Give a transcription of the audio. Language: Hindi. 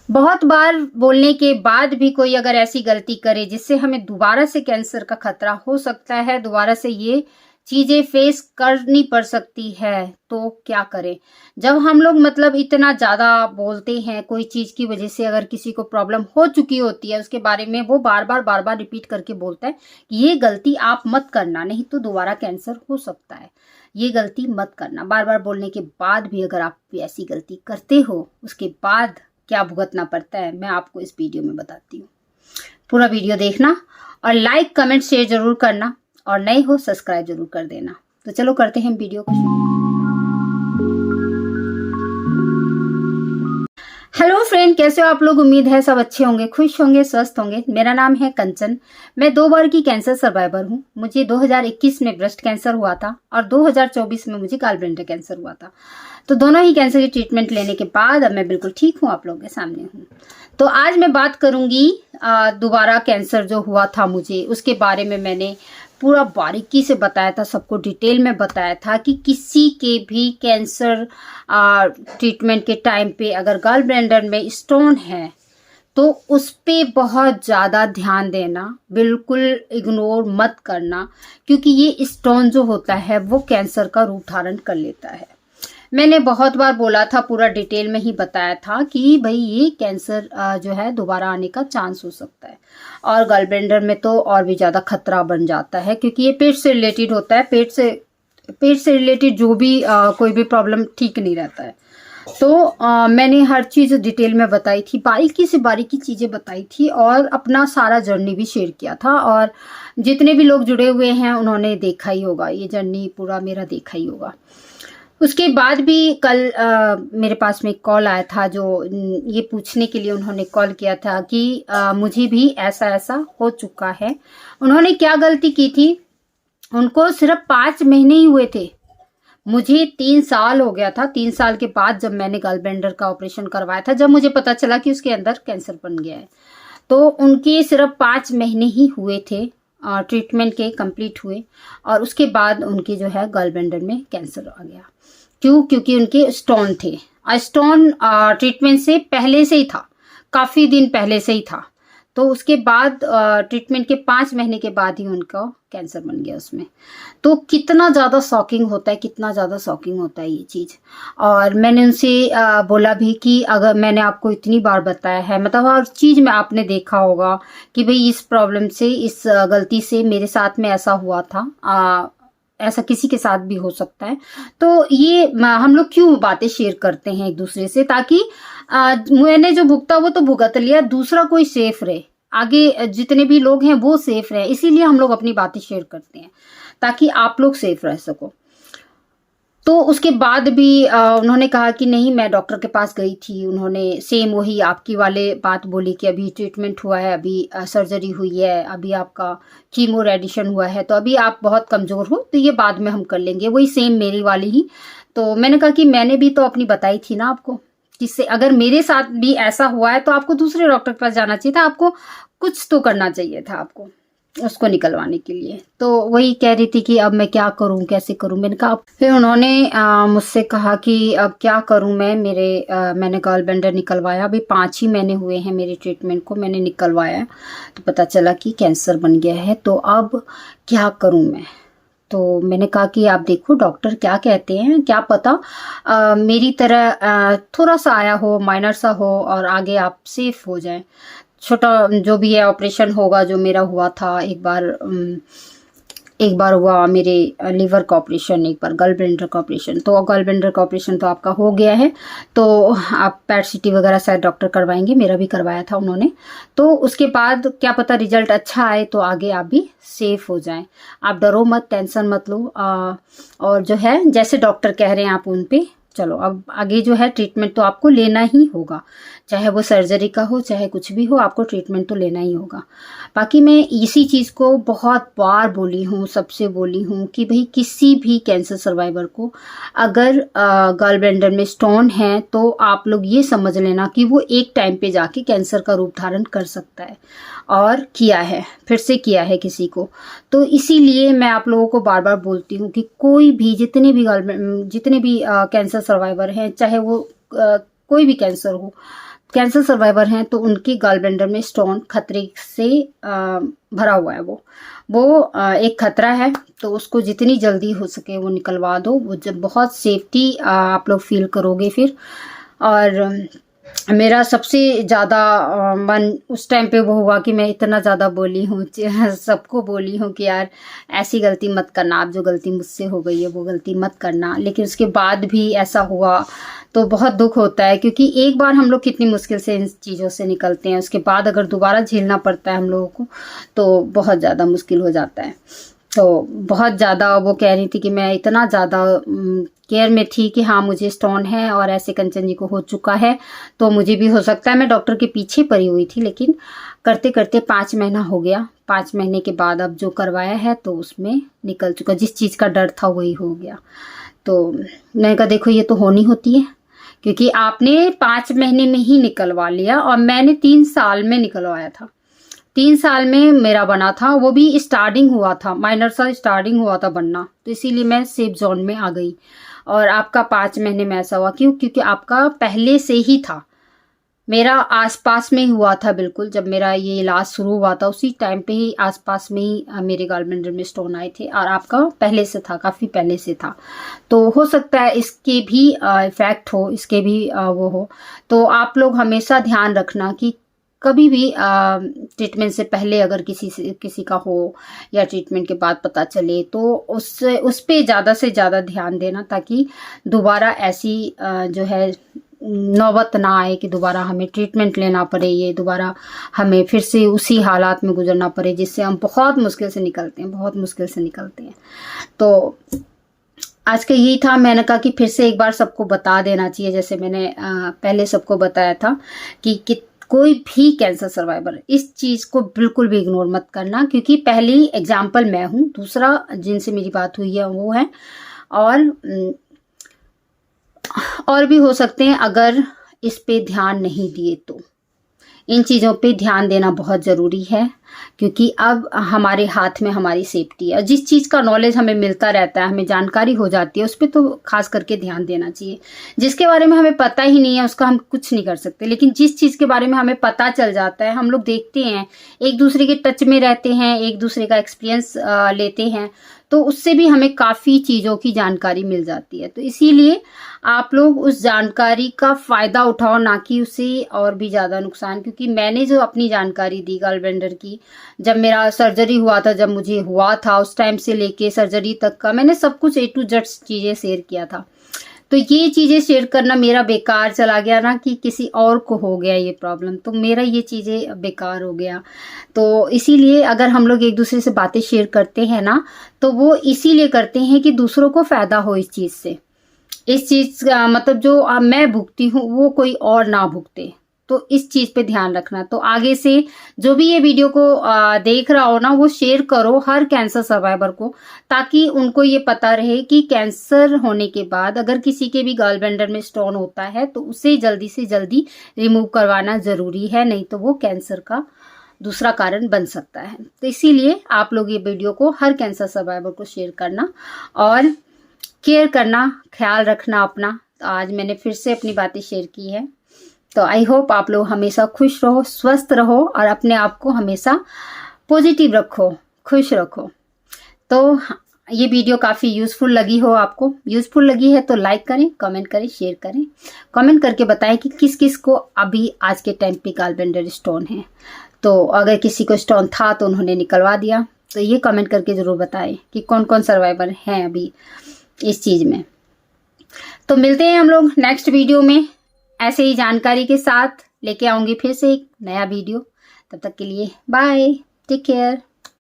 बहुत बार बोलने के बाद भी कोई अगर ऐसी गलती करे जिससे हमें दोबारा से कैंसर का खतरा हो सकता है, दोबारा से ये चीजें फेस करनी पड़ सकती है, तो क्या करें। जब हम लोग मतलब इतना ज्यादा बोलते हैं कोई चीज की वजह से, अगर किसी को प्रॉब्लम हो चुकी होती है उसके बारे में वो बार बार रिपीट करके बोलता है कि ये गलती आप मत करना, नहीं तो दोबारा कैंसर हो सकता है, ये गलती मत करना। बार बार बोलने के बाद भी अगर आप ऐसी गलती करते हो, उसके बाद क्या भुगतना पड़ता है, मैं आपको इस वीडियो में बताती हूँ। पूरा वीडियो देखना और लाइक कमेंट शेयर जरूर करना, और नए हो सब्सक्राइब जरूर कर देना। तो चलो करते हैं वीडियो को शुरू। हेलो फ्रेंड, कैसे हो आप लोग? उम्मीद है सब अच्छे होंगे, खुश होंगे, स्वस्थ होंगे। मेरा नाम है कंचन, मैं 2 बार की कैंसर सर्वाइवर हूँ। मुझे 2021 में ब्रेस्ट कैंसर हुआ था और 2024 में मुझे गॉल ब्लैडर कैंसर हुआ था। तो दोनों ही कैंसर की ट्रीटमेंट लेने के बाद अब मैं बिल्कुल ठीक हूँ, आप लोगों के सामने हूँ। तो आज मैं बात करूंगी दोबारा कैंसर जो हुआ था मुझे, उसके बारे में मैंने पूरा बारीकी से बताया था, सबको डिटेल में बताया था कि किसी के भी कैंसर ट्रीटमेंट के टाइम पे अगर गॉल ब्लैडर में स्टोन है तो उस पे बहुत ज़्यादा ध्यान देना, बिल्कुल इग्नोर मत करना, क्योंकि ये स्टोन जो होता है वो कैंसर का रूप धारण कर लेता है। मैंने बहुत बार बोला था, पूरा डिटेल में ही बताया था कि भाई ये कैंसर जो है दोबारा आने का चांस हो सकता है, और गॉल ब्लैडर में तो और भी ज़्यादा खतरा बन जाता है, क्योंकि ये पेट से रिलेटेड होता है। पेट से रिलेटेड जो भी कोई भी प्रॉब्लम ठीक नहीं रहता है। तो मैंने हर चीज़ डिटेल में बताई थी, बारीकी से बारीकी चीज़ें बताई थी, और अपना सारा जर्नी भी शेयर किया था। और जितने भी लोग जुड़े हुए हैं उन्होंने देखा ही होगा, ये जर्नी पूरा मेरा देखा ही होगा। उसके बाद भी कल मेरे पास में एक कॉल आया था, जो ये पूछने के लिए उन्होंने कॉल किया था कि मुझे भी ऐसा ऐसा हो चुका है। उन्होंने क्या गलती की थी, उनको सिर्फ 5 महीने ही हुए थे, मुझे 3 साल हो गया था। 3 साल के बाद जब मैंने गॉल ब्लैडर का ऑपरेशन करवाया था, जब मुझे पता चला कि उसके अंदर कैंसर बन गया है, तो उनके सिर्फ 5 महीने ही हुए थे ट्रीटमेंट के कंप्लीट हुए, और उसके बाद उनके जो है गॉल ब्लैडर में कैंसर आ गया। क्यों? क्योंकि उनके स्टोन थे। स्टोन ट्रीटमेंट से पहले से ही था, काफ़ी दिन पहले से ही था। तो उसके बाद ट्रीटमेंट के 5 महीने के बाद ही उनका कैंसर बन गया उसमें। तो कितना ज़्यादा शॉकिंग होता है, कितना ज़्यादा शॉकिंग होता है ये चीज़। और मैंने उनसे बोला भी कि अगर मैंने आपको इतनी बार बताया है, मतलब हर चीज़ में आपने देखा होगा कि भाई इस प्रॉब्लम से, इस गलती से मेरे साथ में ऐसा हुआ था, ऐसा किसी के साथ भी हो सकता है। तो ये हम लोग क्यों बातें शेयर करते हैं एक दूसरे से, ताकि मैंने जो भुगता वो तो भुगत लिया, दूसरा कोई सेफ रहे, आगे जितने भी लोग हैं वो सेफ रहे। इसीलिए हम लोग अपनी बातें शेयर करते हैं, ताकि आप लोग सेफ रह सको। तो उसके बाद भी उन्होंने कहा कि नहीं, मैं डॉक्टर के पास गई थी, उन्होंने सेम वही आपकी वाले बात बोली कि अभी ट्रीटमेंट हुआ है, अभी सर्जरी हुई है, अभी आपका कीमो रेडिएशन हुआ है, तो अभी आप बहुत कमज़ोर हो, तो ये बाद में हम कर लेंगे, वही सेम मेरी वाली ही। तो मैंने कहा कि मैंने भी तो अपनी बताई थी ना आपको, जिससे अगर मेरे साथ भी ऐसा हुआ है तो आपको दूसरे डॉक्टर के पास जाना चाहिए था, आपको कुछ तो करना चाहिए था आपको उसको निकलवाने के लिए। तो वही कह रही थी कि अब मैं क्या करूं, कैसे करूं। मैंने कहा, फिर उन्होंने मुझसे कहा कि अब क्या करूं मैं, मैंने गॉल ब्लैडर निकलवाया, अभी 5 ही महीने हुए हैं मेरे ट्रीटमेंट को, मैंने निकलवाया तो पता चला कि कैंसर बन गया है, तो अब क्या करूं मैं। तो मैंने कहा कि आप देखो डॉक्टर क्या कहते हैं, क्या पता मेरी तरह थोड़ा सा आया हो, माइनर सा हो, और आगे आप सेफ हो जाएं। छोटा जो भी है ऑपरेशन होगा, जो मेरा हुआ था एक बार हुआ मेरे लीवर का ऑपरेशन, एक बार गॉल ब्लैडर का ऑपरेशन। तो गॉल ब्लैडर का ऑपरेशन तो आपका हो गया है, तो आप पैट सीटी वगैरह शायद डॉक्टर करवाएंगे, मेरा भी करवाया था उन्होंने। तो उसके बाद क्या पता रिजल्ट अच्छा आए, तो आगे आप भी सेफ हो जाएं। आप डरो मत, टेंशन मत लो, और जो है जैसे डॉक्टर कह रहे हैं आप उन पे चलो। अब आगे जो है ट्रीटमेंट तो आपको लेना ही होगा, चाहे वो सर्जरी का हो, चाहे कुछ भी हो, आपको ट्रीटमेंट तो लेना ही होगा। बाकी मैं इसी चीज़ को बहुत बार बोली हूँ, सबसे बोली हूँ कि भाई किसी भी कैंसर सर्वाइवर को अगर गॉल ब्लैडर में स्टोन है, तो आप लोग ये समझ लेना कि वो एक टाइम पे जाके कैंसर का रूप धारण कर सकता है, और किया है, फिर से किया है किसी को। तो इसीलिए मैं आप लोगों को बार बार बोलती हूँ कि कोई भी जितने भी कैंसर सर्वाइवर हैं, चाहे वो कोई भी कैंसर हो, कैंसर सर्वाइवर हैं तो उनकी गॉल ब्लैडर में स्टोन खतरे से भरा हुआ है। वो एक खतरा है, तो उसको जितनी जल्दी हो सके वो निकलवा दो। वो जब बहुत सेफ्टी आप लोग फील करोगे फिर। और मेरा सबसे ज़्यादा मन उस टाइम पे वो हुआ कि मैं इतना ज़्यादा बोली हूँ, सबको बोली हूँ कि यार ऐसी गलती मत करना, आप जो गलती मुझसे हो गई है वो गलती मत करना। लेकिन उसके बाद भी ऐसा हुआ तो बहुत दुख होता है, क्योंकि एक बार हम लोग कितनी मुश्किल से इन चीज़ों से निकलते हैं, उसके बाद अगर दोबारा झेलना पड़ता है हम लोगों को तो बहुत ज़्यादा मुश्किल हो जाता है। तो बहुत ज़्यादा वो कह रही थी कि मैं इतना ज़्यादा केयर में थी कि हाँ मुझे स्टोन है और ऐसे कंचन जी को हो चुका है तो मुझे भी हो सकता है। मैं डॉक्टर के पीछे पड़ी हुई थी, लेकिन करते करते 5 महीना हो गया। 5 महीने के बाद अब जो करवाया है तो उसमें निकल चुका, जिस चीज़ का डर था वही हो गया। तो मैंने कहा देखो ये तो होनी होती है, क्योंकि आपने 5 महीने में ही निकलवा लिया और मैंने 3 साल में निकलवाया था। 3 साल में मेरा बना था, वो भी स्टार्टिंग हुआ था, माइनर सा स्टार्टिंग हुआ था बनना, तो इसीलिए मैं सेफ जोन में आ गई। और आपका 5 महीने में ऐसा हुआ क्यों? क्योंकि आपका पहले से ही था, मेरा आसपास में ही हुआ था बिल्कुल। जब मेरा ये इलाज शुरू हुआ था उसी टाइम पे ही आसपास में ही मेरे गॉल ब्लैडर में स्टोन आए थे, और आपका पहले से था, काफ़ी पहले से था। तो हो सकता है इसके भी इफेक्ट हो, इसके भी वो हो। तो आप लोग हमेशा ध्यान रखना कि कभी भी ट्रीटमेंट से पहले अगर किसी का हो या ट्रीटमेंट के बाद पता चले तो उस पे ज़्यादा से ज़्यादा ध्यान देना, ताकि दोबारा ऐसी जो है नौबत ना आए कि दोबारा हमें ट्रीटमेंट लेना पड़े, ये दोबारा हमें फिर से उसी हालात में गुजरना पड़े जिससे हम बहुत मुश्किल से निकलते हैं, बहुत मुश्किल से निकलते हैं। तो आज का यही था, मैंने कहा कि फिर से एक बार सबको बता देना चाहिए, जैसे मैंने पहले सबको बताया था कि कोई भी कैंसर सर्वाइवर इस चीज़ को बिल्कुल भी इग्नोर मत करना, क्योंकि पहली एग्जाम्पल मैं हूँ, दूसरा जिनसे मेरी बात हुई है वो है, और भी हो सकते हैं अगर इस पे ध्यान नहीं दिए तो। इन चीज़ों पे ध्यान देना बहुत ज़रूरी है, क्योंकि अब हमारे हाथ में हमारी सेफ्टी है। जिस चीज़ का नॉलेज हमें मिलता रहता है, हमें जानकारी हो जाती है, उस पर तो खास करके ध्यान देना चाहिए। जिसके बारे में हमें पता ही नहीं है उसका हम कुछ नहीं कर सकते, लेकिन जिस चीज़ के बारे में हमें पता चल जाता है, हम लोग देखते हैं, एक दूसरे के टच में रहते हैं, एक दूसरे का एक्सपीरियंस लेते हैं, तो उससे भी हमें काफ़ी चीज़ों की जानकारी मिल जाती है। तो इसीलिए आप लोग उस जानकारी का फ़ायदा उठाओ, ना कि उसे और भी ज़्यादा नुकसान। क्योंकि मैंने जो अपनी जानकारी दी गॉल ब्लैडर की, जब मेरा सर्जरी हुआ था, जब मुझे हुआ था, उस टाइम से लेके सर्जरी तक का मैंने सब कुछ A to Z चीज़ें शेयर किया था। तो ये चीज़ें शेयर करना मेरा बेकार चला गया ना, कि किसी और को हो गया ये प्रॉब्लम, तो मेरा ये चीज़ें बेकार हो गया। तो इसीलिए अगर हम लोग एक दूसरे से बातें शेयर करते हैं ना, तो वो इसीलिए करते हैं कि दूसरों को फ़ायदा हो इस चीज़ से। इस चीज़ का मतलब जो मैं भुगती हूँ वो कोई और ना भुगते, तो इस चीज़ पे ध्यान रखना। तो आगे से जो भी ये वीडियो को देख रहा हो ना, वो शेयर करो हर कैंसर सर्वाइवर को, ताकि उनको ये पता रहे कि कैंसर होने के बाद अगर किसी के भी गॉल ब्लैडर में स्टोन होता है तो उसे जल्दी से जल्दी रिमूव करवाना ज़रूरी है, नहीं तो वो कैंसर का दूसरा कारण बन सकता है। तो इसीलिए आप लोग ये वीडियो को हर कैंसर सर्वाइवर को शेयर करना और केयर करना, ख्याल रखना अपना। तो आज मैंने फिर से अपनी बातें शेयर की है। तो आई होप आप लोग हमेशा खुश रहो, स्वस्थ रहो और अपने आप को हमेशा पॉजिटिव रखो, खुश रखो। तो ये वीडियो काफ़ी यूज़फुल लगी हो, आपको यूज़फुल लगी है तो लाइक करें, कमेंट करें, शेयर करें। कमेंट करके बताएं कि किस किस को अभी आज के टाइम पे गॉल ब्लैडर स्टोन है। तो अगर किसी को स्टोन था तो उन्होंने निकलवा दिया, तो ये कमेंट करके ज़रूर बताएं कि कौन कौन सर्वाइवर हैं अभी इस चीज़ में। तो मिलते हैं हम लोग नेक्स्ट वीडियो में, ऐसे ही जानकारी के साथ लेके आऊँगी फिर से एक नया वीडियो। तब तक के लिए बाय, टेक केयर।